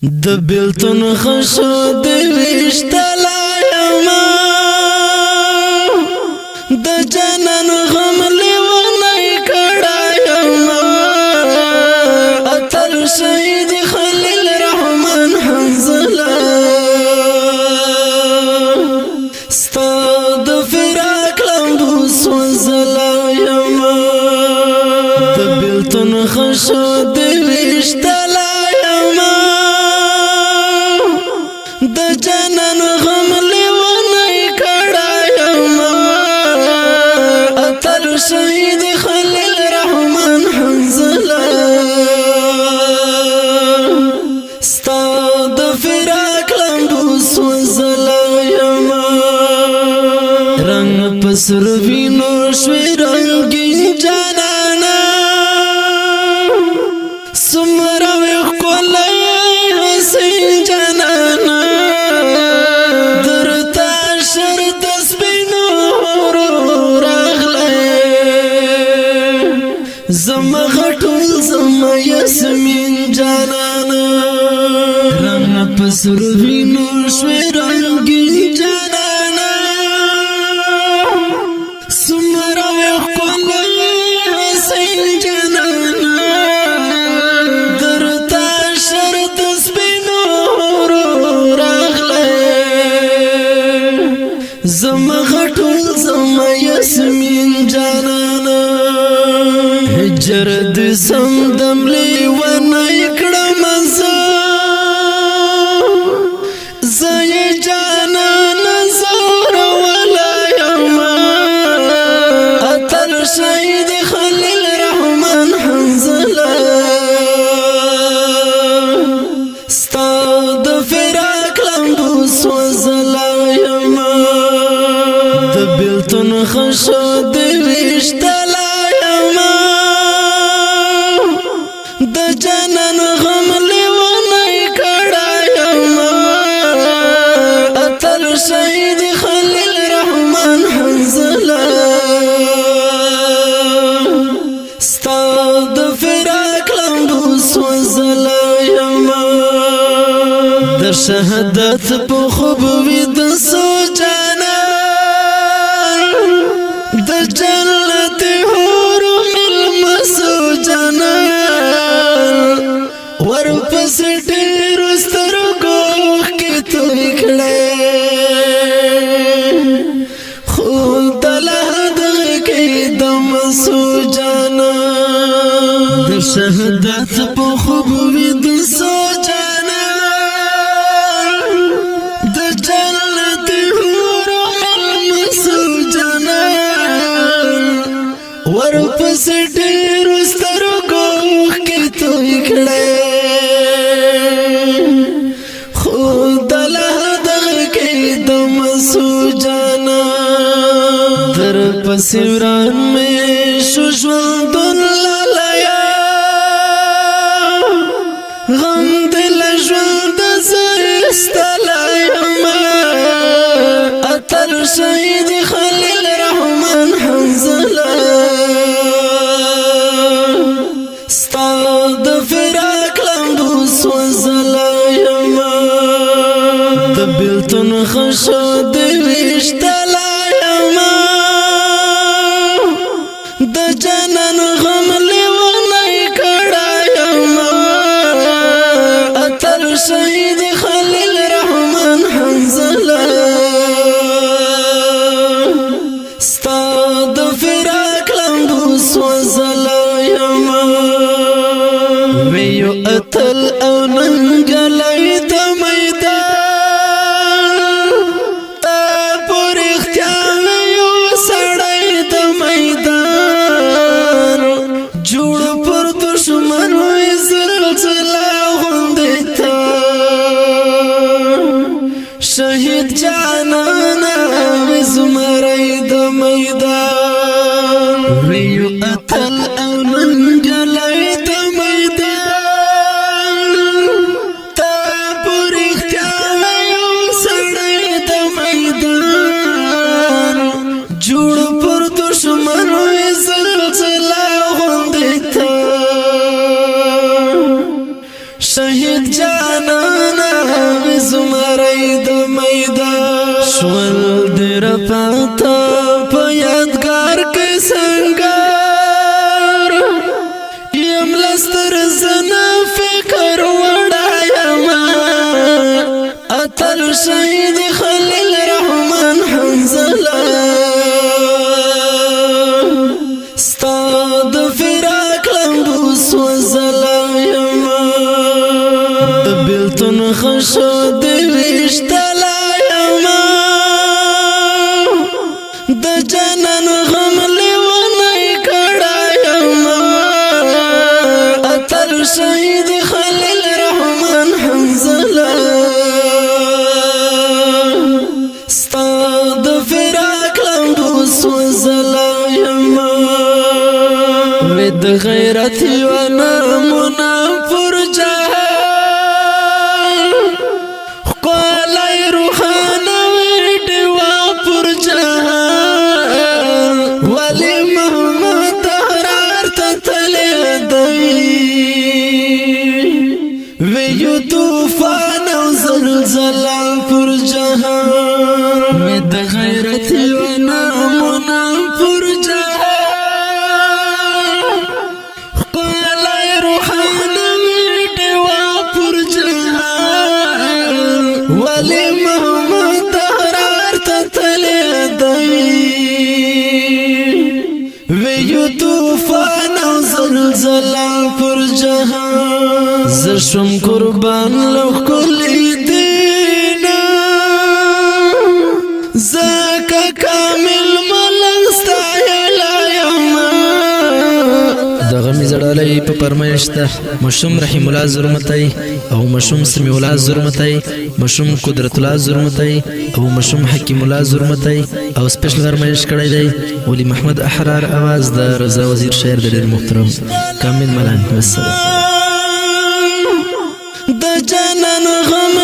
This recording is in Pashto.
د بیلتون خشو د وشتلا یما د جنن غم لیونی کړه یما اتل شهید خلیل رحمان حنزله ستا د فراق لمبو سوزله یما د بیلتون خشو د وشتلا د جنن غم لیونی کړه یما اتل شهید خلیل رحمان حنزله ستا د فراق لمبو سوزله یما رنگ پسر وینو شوی رنگین جانانا سمرا ویخولی حسین جانانا زما غټول زما یاسمین جانانا رنگ پسر وینو شوی رنگین جانانا سمرا ویخولی حسین جانانا درتا شرط سپینو راغلی زما غټول زما یاسمین جانانا جرد سمدم لیونی کړم زای جانان زور ولا یما اتل شهید خلیل رحمان حنزله ستا د فراق لمبو سوزله یما د بیلتون خشو د وشتلا د جنن غم لیونی کړه یما اتل شهید خلیل رحمان حنزله ستا د فراق لمبو سوزله یما د شهادت په خوب وید سوچانا د جنت حور المسو جانا ورپس ډیرو سترګو کې توی کړې خو دله دغه کې د مسو جانا د شهادت په خوب وید سو جانا د جنت حور المسو جانا ورپس ډیرو سترګو کې توی کړې پسوران میں شوشوندن لالیا غم دل ژوند زایستلا یما اتل شهید خلیل رحمان حنزله ستا د فراق لمبو سوزله یما د بیلتون خشو د وشتلا د جنن غم لیونی کړه یما اتل شهید خلیل رحمان حنزله ستا د فراق لمبو سوزله یما ویو اتل او ننګلی د میدان تا پورې شول در پاتا پا یادگار کے سنگار یم لستر زنا فکر وڑا یما اتل شہید خلیل رحمان حنزلہ ستاد فراق لمبو سوزلا یما دبیلتون خشو دویشتلا یما د جنن غم لیونی کڑا یما اتل شہید خلیل رحمان حنزلہ ستاد فراق لمبو سوزلا یما وید غیرت یوانا منا پر جہان قوالی روحانا ویڈیوا پر جہان ولی محمد حرار تتلی دوی ویو توفان و زلزلہ پر جہان وید غیرت یوانا منا پر جہان ولی محمد حرار تتلی دوی ویو توفان و زلزلہ پر جہان زشم قربان لوح کلی دینا زکا کامل ملنستا یلا یما دغمی زڑالی پا پرمایشتا مشوم رحیم اللہ ظلمتائی او مشوم سمیع اللہ ظلمتائی مشوم قدرت اللہ ظلمتائی او مشوم حکیم اللہ ظلمتائی او سپیشل فرمایش کڑی دی ولی محمد احرار آواز دا رضا وزیر شاعر دیر محترم کامل ملان والسلام د جنن غم